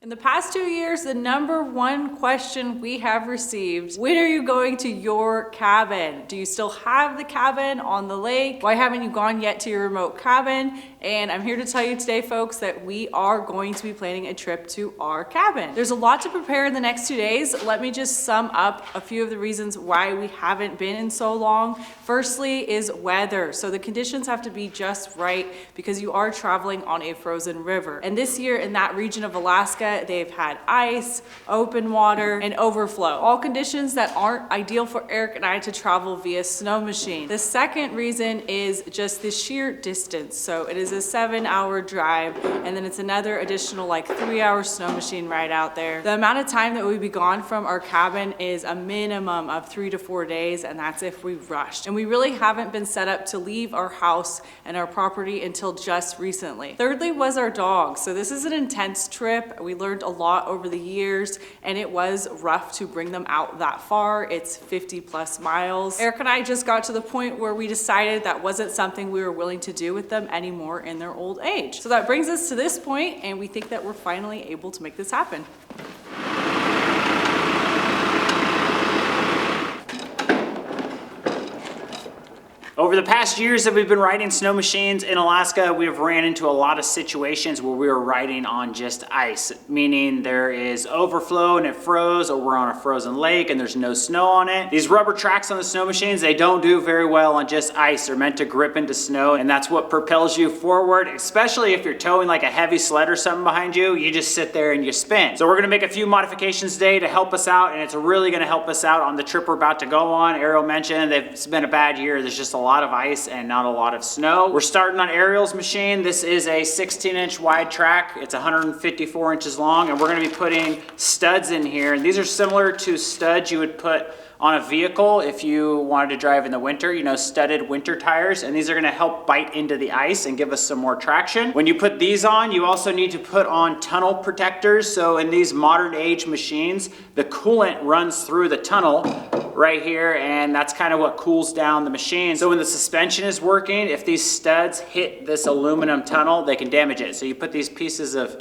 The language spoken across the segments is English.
In the past 2 years, the #1 question we have received: when are you going to your cabin? Do you still have the cabin on the lake? Why haven't you gone yet to your remote cabin? And I'm here to tell you today, folks, that we are going to be planning a trip to our cabin. There's a lot to prepare in the next 2 days. Let me just sum up a few of the reasons why we haven't been in so long. Firstly is weather. So the conditions have to be just right because you are traveling on a frozen river. And this year in that region of Alaska, they've had ice, open water, and overflow. All conditions that aren't ideal for Eric and I to travel via snow machine. The second reason is just the sheer distance. So it is a 7-hour drive, and then it's another additional like 3-hour snow machine ride out there. The amount of time that we'd be gone from our cabin is a minimum of 3 to 4 days, and that's if we rushed. And we really haven't been set up to leave our house and our property until just recently. Thirdly was our dogs. So this is an intense trip. We learned a lot over the years, and it was rough to bring them out that far. It's 50+ miles. Eric and I just got to the point where we decided that wasn't something we were willing to do with them anymore in their old age. So that brings us to this point, and we think that we're finally able to make this happen. Over the past years that we've been riding snow machines in Alaska, we've ran into a lot of situations where we were riding on just ice, meaning there is overflow and it froze, or we're on a frozen lake and there's no snow on it. These rubber tracks on the snow machines, they don't do very well on just ice. They're meant to grip into snow, and that's what propels you forward, especially if you're towing like a heavy sled or something behind you. You just sit there and you spin. So we're gonna make a few modifications today to help us out, and it's really gonna help us out on the trip we're about to go on. Arielle mentioned it's been a bad year. There's just a lot of ice and not a lot of snow. We're starting on Arielle's machine. This is a 16-inch wide track. It's 154 inches long, and we're going to be putting studs in here. And these are similar to studs you would put on a vehicle if you wanted to drive in the winter, you know, studded winter tires, and these are gonna help bite into the ice and give us some more traction. When you put these on, you also need to put on tunnel protectors. So in these modern age machines, the coolant runs through the tunnel right here, and that's kind of what cools down the machine. So when the suspension is working, if these studs hit this aluminum tunnel, they can damage it. So you put these pieces of,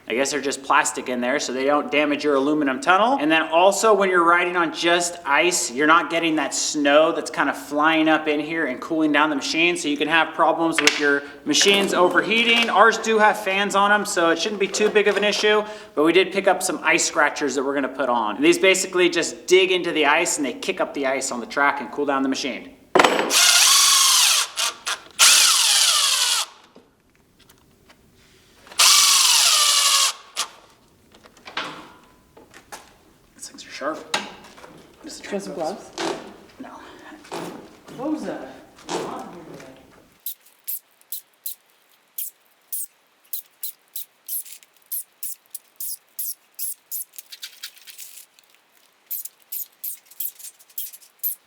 I guess they're just plastic in there so they don't damage your aluminum tunnel. And then also when you're riding on just ice, you're not getting that snow that's kind of flying up in here and cooling down the machine. So you can have problems with your machines overheating. Ours do have fans on them, so it shouldn't be too big of an issue, but we did pick up some ice scratchers that we're gonna put on. And these basically just dig into the ice and they kick up the ice on the track and cool down the machine. Sharp. Show some gloves? No. What was that?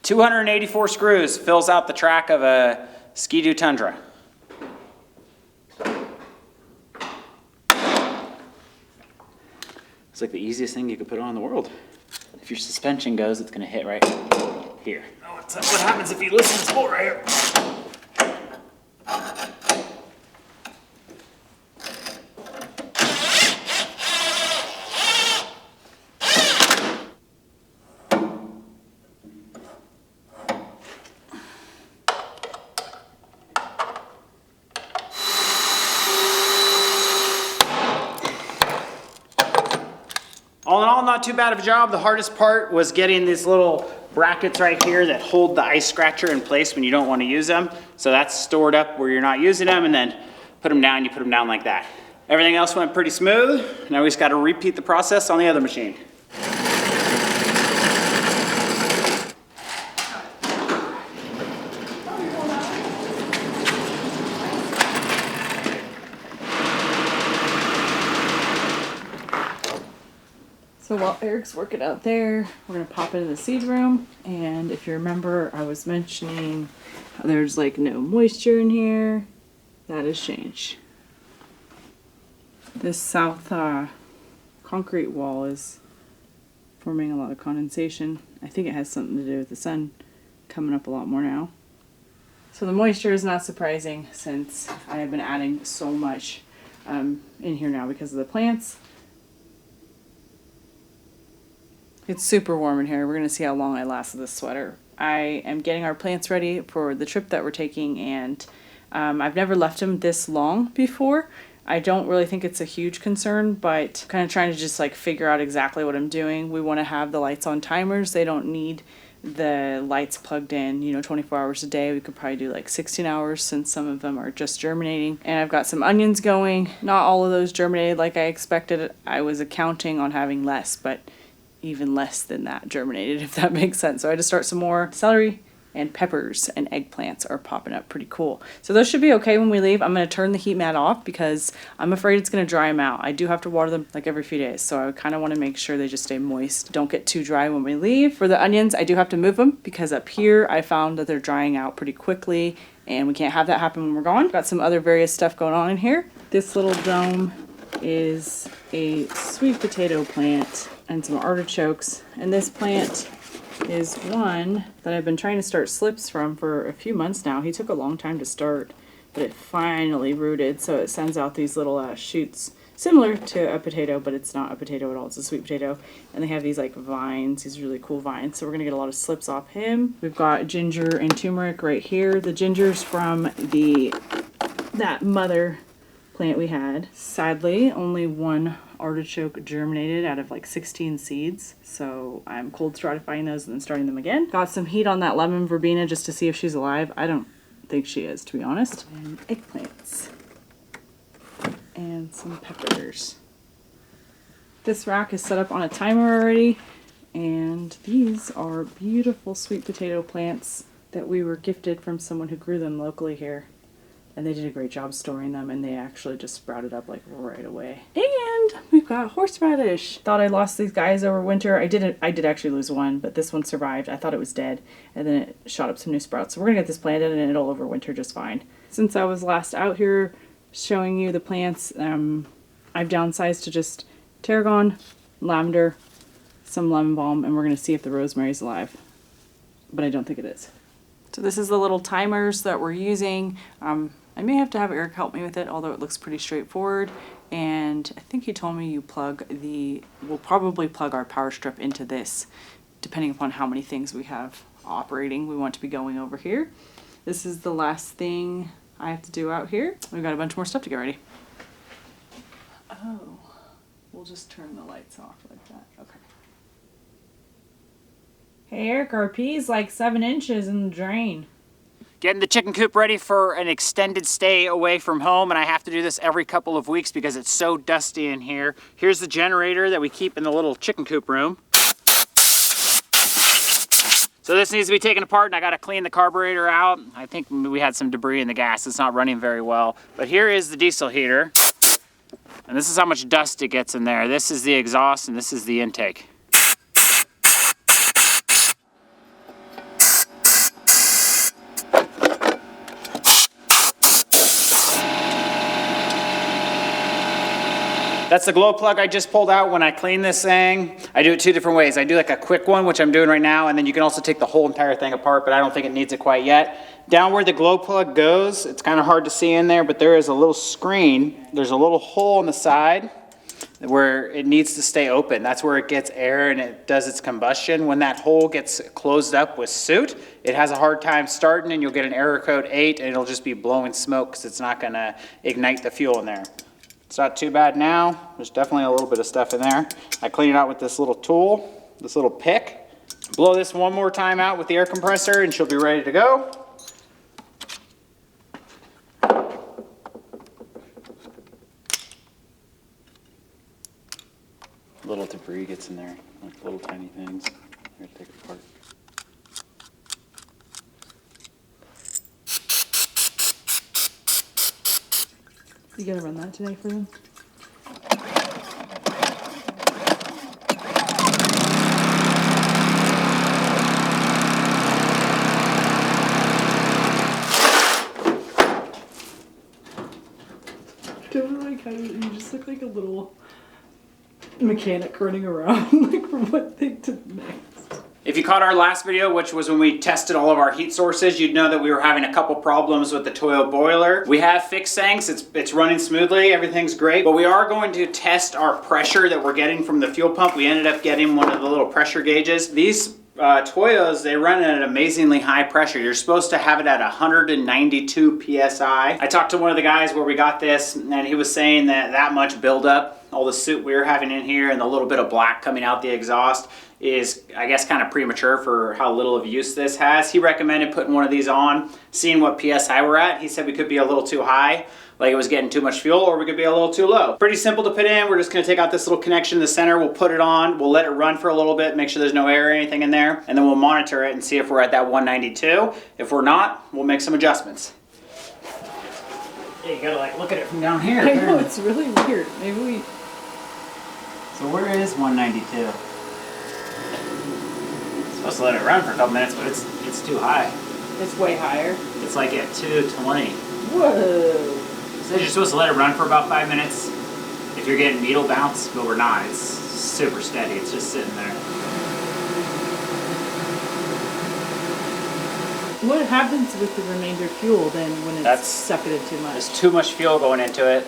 284 screws fills out the track of a Ski-Doo Tundra. It's like the easiest thing you could put on in the world. If your suspension goes, it's gonna hit right here. Oh, what happens if you listen to this bolt right here? All in all, not too bad of a job. The hardest part was getting these little brackets right here that hold the ice scratcher in place when you don't want to use them. So that's stored up where you're not using them, and then put them down, you put them down like that. Everything else went pretty smooth. Now we just got to repeat the process on the other machine. So while Eric's working out there, we're gonna pop into the seed room. And if you remember, I was mentioning how there's like no moisture in here. That has changed. This south concrete wall is forming a lot of condensation. I think it has something to do with the sun coming up a lot more now. So the moisture is not surprising since I have been adding so much in here now because of the plants. It's super warm in here. We're gonna see how long I last with this sweater. I am getting our plants ready for the trip that we're taking, and I've never left them this long before. I don't really think it's a huge concern, but kind of trying to just like figure out exactly what I'm doing. We want to have the lights on timers. They don't need the lights plugged in, 24 hours a day. We could probably do like 16 hours since some of them are just germinating. And I've got some onions going. Not all of those germinated like I expected. I was accounting on having less, but even less than that germinated, if that makes sense. So I had to start some more. Celery and peppers and eggplants are popping up pretty cool. So those should be okay when we leave. I'm going to turn the heat mat off because I'm afraid it's going to dry them out. I do have to water them like every few days, so I kind of want to make sure they just stay moist. Don't get too dry when we leave. For the onions, I do have to move them because up here I found that they're drying out pretty quickly, and we can't have that happen when we're gone. Got some other various stuff going on in here. This little dome is a sweet potato plant and some artichokes, and this plant is one that I've been trying to start slips from for a few months now. He took a long time to start, but it finally rooted, so it sends out these little shoots similar to a potato, but it's not a potato at all. It's a sweet potato, and they have these like vines, these really cool vines, so we're gonna get a lot of slips off him. We've got ginger and turmeric right here. The ginger's from that mother plant we had. Sadly, only one artichoke germinated out of like 16 seeds, so I'm cold stratifying those and then starting them again. Got some heat on that lemon verbena just to see if she's alive. I don't think she is, to be honest. And eggplants and some peppers. This rack is set up on a timer already, and these are beautiful sweet potato plants that we were gifted from someone who grew them locally here. And they did a great job storing them, and they actually just sprouted up like right away. And we've got horseradish. Thought I lost these guys over winter. I did actually lose one, but this one survived. I thought it was dead, and then it shot up some new sprouts. So we're gonna get this planted, and it'll overwinter just fine. Since I was last out here showing you the plants, I've downsized to just tarragon, lavender, some lemon balm, and we're gonna see if the rosemary's alive. But I don't think it is. So this is the little timers that we're using. I may have to have Eric help me with it, although it looks pretty straightforward. And I think he told me we'll probably plug our power strip into this, depending upon how many things we have operating. We want to be going over here. This is the last thing I have to do out here. We've got a bunch more stuff to get ready. Oh, we'll just turn the lights off like that. Okay. Hey Eric, our pea's like 7 inches in the drain. Getting the chicken coop ready for an extended stay away from home, and I have to do this every couple of weeks because it's so dusty in here. Here's the generator that we keep in the little chicken coop room. So this needs to be taken apart, and I gotta clean the carburetor out. I think we had some debris in the gas. It's not running very well. But here is the diesel heater, and this is how much dust it gets in there. This is the exhaust, and this is the intake. That's the glow plug I just pulled out when I clean this thing. I do it 2 different ways. I do like a quick one, which I'm doing right now, and then you can also take the whole entire thing apart, but I don't think it needs it quite yet. Down where the glow plug goes, it's kind of hard to see in there, but there is a little screen. There's a little hole on the side where it needs to stay open. That's where it gets air and it does its combustion. When that hole gets closed up with soot, it has a hard time starting, and you'll get an error code 8, and it'll just be blowing smoke because it's not gonna ignite the fuel in there. It's not too bad now. There's definitely a little bit of stuff in there. I clean it out with this little tool, this little pick. Blow this one more time out with the air compressor, and she'll be ready to go. Little debris gets in there, like little tiny things. Here, take it apart. You gonna run that today for them? Don't like how you just look like a little mechanic running around, like from one thing to the next. If you caught our last video, which was when we tested all of our heat sources, you'd know that we were having a couple problems with the toilet boiler. We have fixed things, it's running smoothly, everything's great, but we are going to test our pressure that we're getting from the fuel pump. We ended up getting one of the little pressure gauges. These Toyos, they run at an amazingly high pressure. You're supposed to have it at 192 PSI. I talked to one of the guys where we got this, and he was saying that much buildup, all the soot we were having in here and the little bit of black coming out the exhaust is, I guess, kind of premature for how little of use this has. He recommended putting one of these on, seeing what PSI we're at. He said we could be a little too high, like it was getting too much fuel, or we could be a little too low. Pretty simple to put in. We're just gonna take out this little connection in the center. We'll put it on, we'll let it run for a little bit, make sure there's no air or anything in there, and then we'll monitor it and see if we're at that 192. If we're not, we'll make some adjustments. Yeah, you gotta like look at it from down here. I know, it's really weird. Maybe we... So where is 192? Supposed to let it run for a couple minutes, but it's too high. It's way higher. It's like at 220. Whoa. So you're supposed to let it run for about 5 minutes. If you're getting needle bounce, but we're not. It's super steady. It's just sitting there. What happens with the remainder fuel then when it's sucking it too much? There's too much fuel going into it,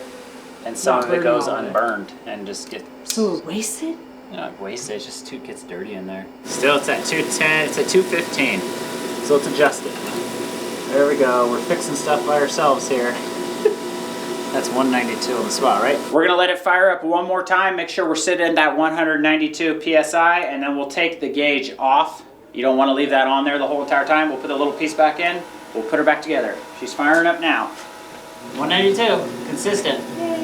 and some of it goes all of it. unburned and just gets... So it wasted? Not wasted, it just gets dirty in there. Still, it's at 210, it's at 215. So let's adjust it. There we go, we're fixing stuff by ourselves here. That's 192 on the spot, right? We're gonna let it fire up one more time, make sure we're sitting at that 192 PSI, and then we'll take the gauge off. You don't wanna leave that on there the whole entire time. We'll put the little piece back in, we'll put her back together. She's firing up now. 192, consistent. Yay.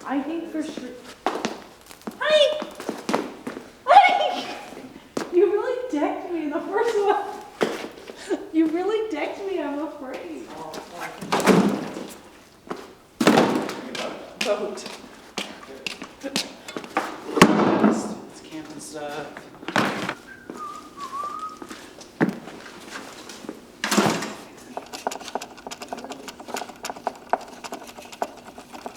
I think for sure. Hi! Hi! You really decked me in the first one. You really decked me, I'm afraid. Boat. It's camping stuff.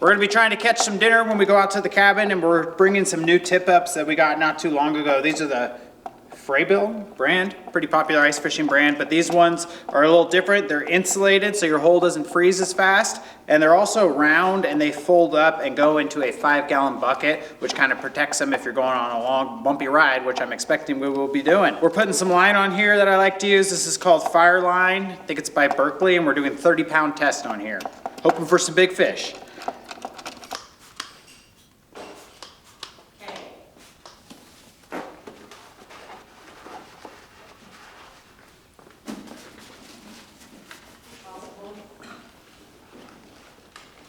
We're gonna be trying to catch some dinner when we go out to the cabin, and we're bringing some new tip-ups that we got not too long ago. These are the Freybill brand, pretty popular ice fishing brand, but these ones are a little different. They're insulated so your hole doesn't freeze as fast, and they're also round and they fold up and go into a 5-gallon bucket, which kind of protects them if you're going on a long bumpy ride, which I'm expecting we will be doing. We're putting some line on here that I like to use. This is called Fire Line. I think it's by Berkley, and we're doing 30-pound test on here. Hoping for some big fish.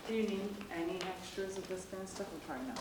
Do you need any extras of this kind of stuff? Or probably not.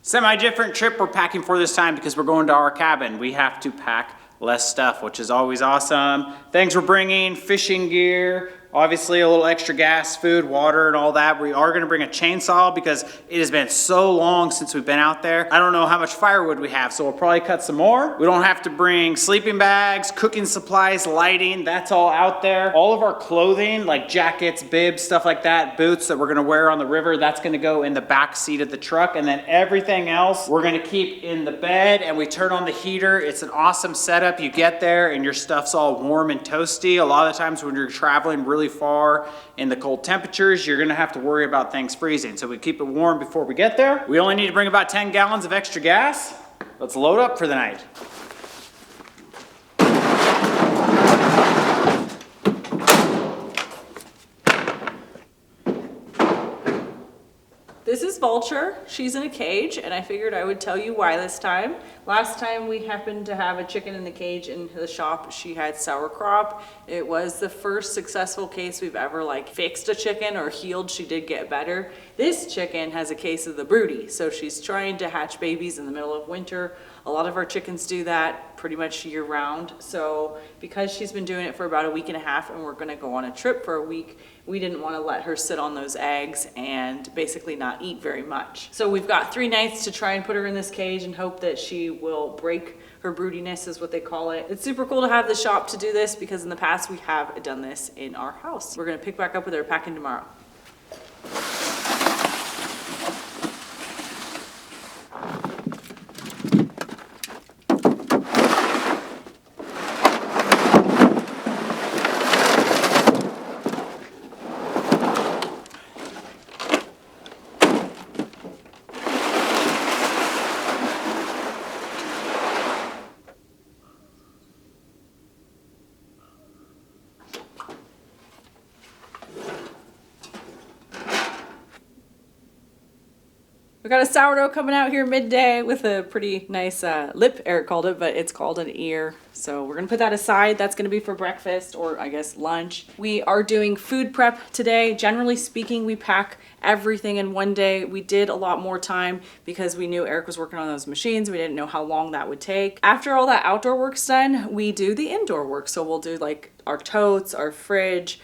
Semi-different trip we're packing for this time because we're going to our cabin. We have to pack less stuff, which is always awesome. Things we're bringing, fishing gear, obviously a little extra gas, food, water, and all that. We are gonna bring a chainsaw because it has been so long since we've been out there. I don't know how much firewood we have, so we'll probably cut some more. We don't have to bring sleeping bags, cooking supplies, lighting, that's all out there. All of our clothing, like jackets, bibs, stuff like that, boots that we're gonna wear on the river, that's gonna go in the back seat of the truck, and then everything else we're gonna keep in the bed, and we turn on the heater. It's an awesome setup. You get there and your stuff's all warm and toasty. A lot of times when you're traveling really far in the cold temperatures, you're gonna have to worry about things freezing. So we keep it warm before we get there. We only need to bring about 10 gallons of extra gas. Let's load up for the night. This is is Vulture. She's in a cage, and I figured I would tell you why this time. Last time we happened to have a chicken in the cage in the shop, she had sauerkraut. It was the first successful case we've ever like fixed a chicken or healed. She did get better. This chicken has a case of the broody, so she's trying to hatch babies in the middle of winter. A lot of our chickens do that pretty much year round. So because she's been doing it for about a week and a half and we're gonna go on a trip for a week, we didn't want to let her sit on those eggs and basically not eat very much. So we've got 3 nights to try and put her in this cage and hope that she will break her broodiness, is what they call it. It's super cool to have the shop to do this because in the past we have done this in our house. We're gonna pick back up with her packing tomorrow. We got a sourdough coming out here midday with a pretty nice lip, Eric called it, but it's called an ear. So we're gonna put that aside. That's gonna be for breakfast or I guess lunch. We are doing food prep today. Generally speaking, we pack everything in one day. We did a lot more time because we knew Eric was working on those machines. We didn't know how long that would take. After all that outdoor work's done, we do the indoor work. So we'll do like our totes, our fridge,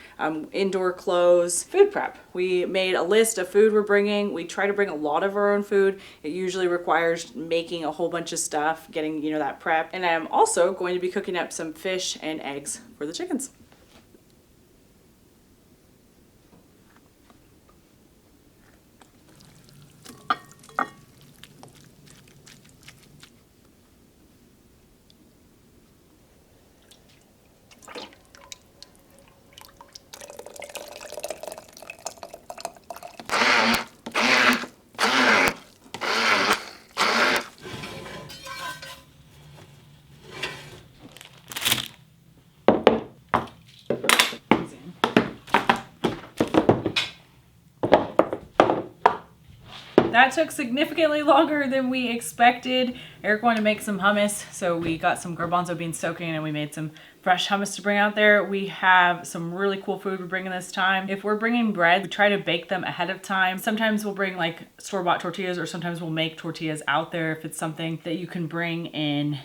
indoor clothes, food prep. We made a list of food we're bringing. We try to bring a lot of our own food. It usually requires making a whole bunch of stuff, getting, you know, that prep. And I'm also going to be cooking up some fish and eggs for the chickens. That took significantly longer than we expected. Eric wanted to make some hummus, so we got some garbanzo beans soaking and we made some fresh hummus to bring out there. We have some really cool food we're bringing this time. If we're bringing bread, we try to bake them ahead of time. Sometimes we'll bring like store-bought tortillas, or sometimes we'll make tortillas out there if it's something that you can bring in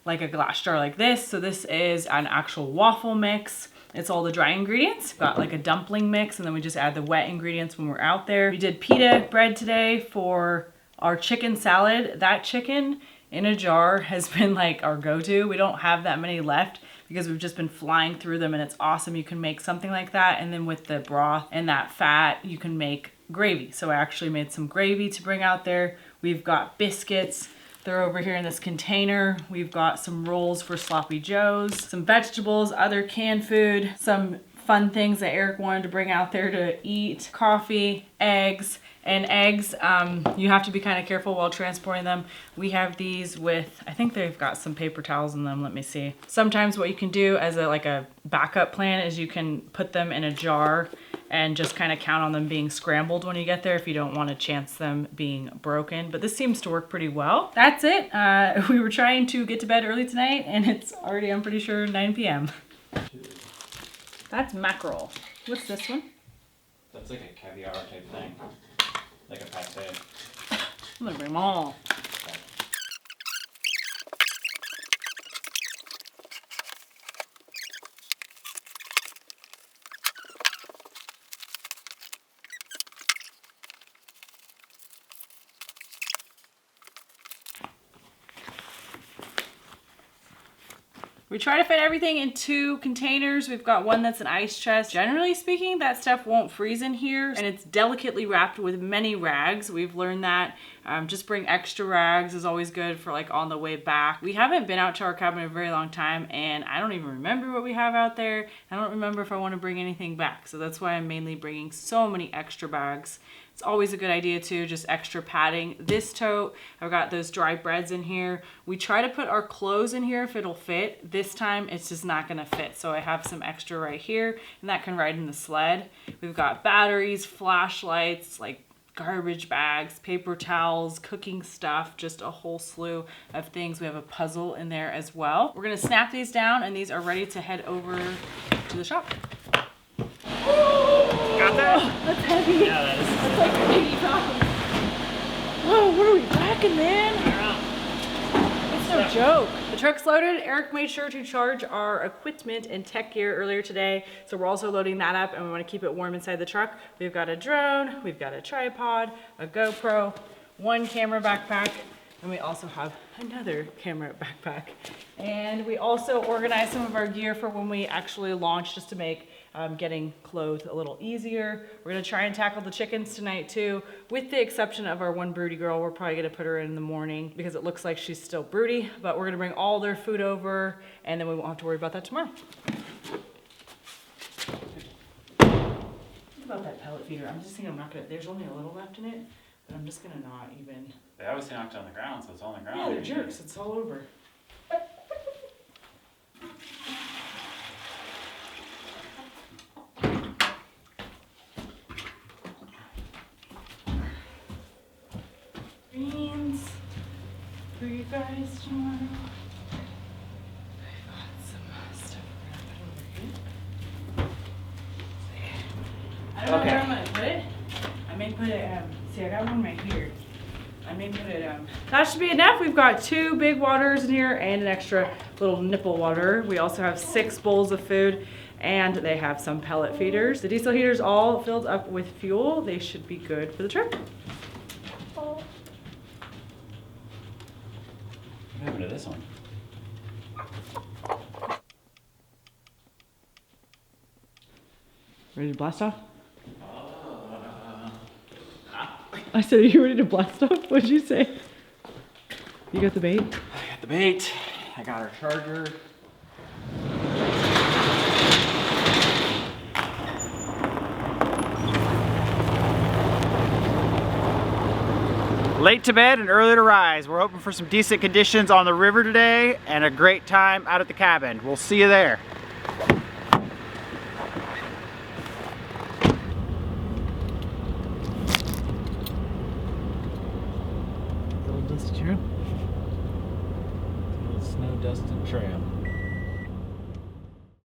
like a glass jar like this. So this is an actual waffle mix. It's all the dry ingredients. Got like a dumpling mix, and then we just add the wet ingredients when we're out there. We did pita bread today for our chicken salad. That chicken in a jar has been like our go-to. We don't have that many left because we've just been flying through them, and it's awesome. You can make something like that, and then with the broth and that fat, you can make gravy. So I actually made some gravy to bring out there. We've got biscuits. They're over here in this container. We've got some rolls for sloppy joes, some vegetables, other canned food, some fun things that Eric wanted to bring out there to eat, coffee, eggs. And eggs, you have to be kind of careful while transporting them. We have these with, I think they've got some paper towels in them. Let me see. Sometimes what you can do as a backup plan is you can put them in a jar and just kind of count on them being scrambled when you get there if you don't want to chance them being broken. But this seems to work pretty well. That's it. We were trying to get to bed early tonight, and it's already, I'm pretty sure, 9 p.m. That's mackerel. What's this one? That's like a caviar type thing. Like a pate. I'm gonna bring them all. We try to fit everything in 2 containers. We've got one that's an ice chest. Generally speaking, that stuff won't freeze in here, and it's delicately wrapped with many rags. We've learned that. Just bring extra rags is always good for like on the way back. We haven't been out to our cabin in a very long time, and I don't even remember what we have out there. I don't remember if I want to bring anything back. So that's why I'm mainly bringing so many extra bags. It's always a good idea too, just extra padding. This tote, I've got those dry breads in here. We try to put our clothes in here if it'll fit. This time it's just not gonna fit. So I have some extra right here, and that can ride in the sled. We've got batteries, flashlights, like garbage bags, paper towels, cooking stuff, just a whole slew of things. We have a puzzle in there as well. We're gonna snap these down and these are ready to head over to the shop. Got that? That's heavy. Yeah, that is. That's like 80 pounds. Whoa, what are we packing, man? It's no joke. The truck's loaded. Eric made sure to charge our equipment and tech gear earlier today. So we're also loading that up and we want to keep it warm inside the truck. We've got a drone, we've got a tripod, a GoPro, one camera backpack, and we also have another camera backpack. And we also organized some of our gear for when we actually launch, just to make getting clothed a little easier. We're gonna try and tackle the chickens tonight too, with the exception of our one broody girl. We're probably gonna put her in the morning because it looks like she's still broody, but we're gonna bring all their food over and then we won't have to worry about that tomorrow. Think about that pellet feeder. I'm just thinking there's only a little left in it, but I'm just gonna not even. They obviously knocked it on the ground, so it's on the ground. Yeah, they're jerks. It's all over. Greens for you guys tomorrow. I got some stuff we're gonna put over here. I don't know where I'm gonna put it. I may put it, see, I got one right here. I may put it, that should be enough. We've got 2 big waters in here and an extra little nipple water. We also have 6 bowls of food and they have some pellet feeders. The diesel heater's all filled up with fuel. They should be good for the trip. What happened to this one? Ready to blast off? I said, are you ready to blast off? What'd you say? You got the bait? I got the bait. I got our charger. Late to bed and early to rise. We're hoping for some decent conditions on the river today and a great time out at the cabin. We'll see you there. Little dusty trail. Little snow dusted trail.